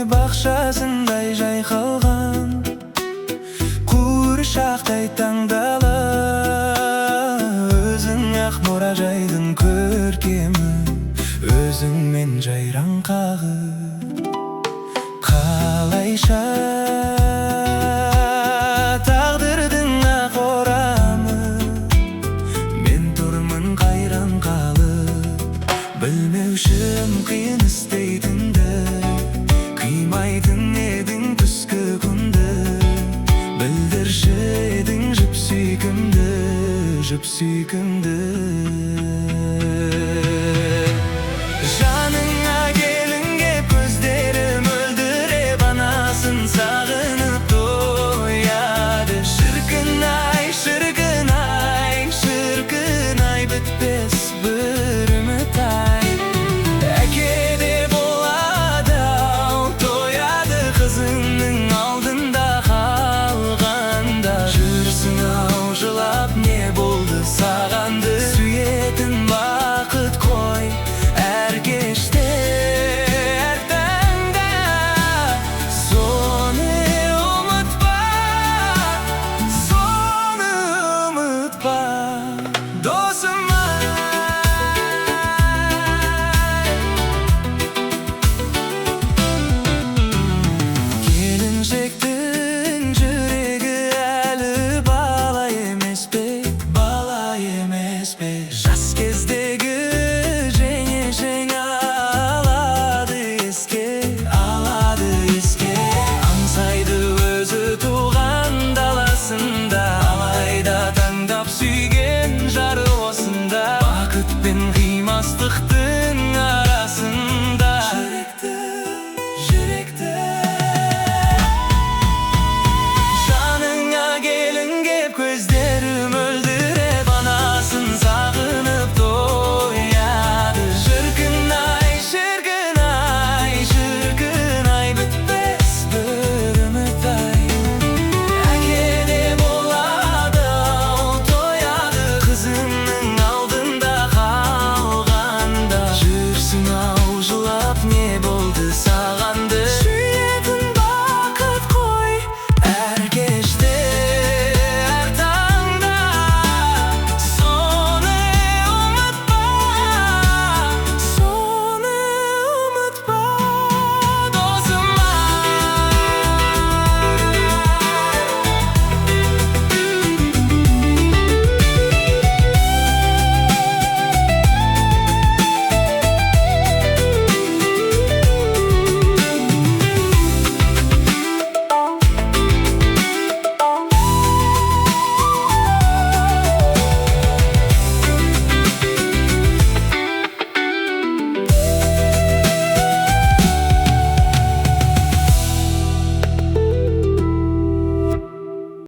Бақшасындай жайқалған қуыршақтай таңдала, өзің ақ мұражайдың көркемі, өзіңмен жайраң қағы. Қалайша тағдырдың ақ орамы, мен тұрмын қайран қалып, білмеушім қиын істейтінді, қимайтын едің түскі күнді, білдірші едің жіп сүйкімді. Жаныңа келінге көздері мөлдіреп, анасын сағынып тояды. Шіркін-ай, шіркін-ай, шіркін-ай, бітпес бір үміт-ай. Әкеде болады-ау, тояды қызыңның алдында қалғанда. Жүрсің-ау жылап, не болды сағанды, сүйетін бақыт қой әр кеште, әр таңда. Соны ұмытпа, соны ұмытпа, досым-ай. Келіншектің жүрегі әлі бала емес пе, бала емес пе? Жас кездегі жең алады еске, аңсайды өзі туған даласында, алайда таңдап сүйген жары осында. Бақыт пен қимастықты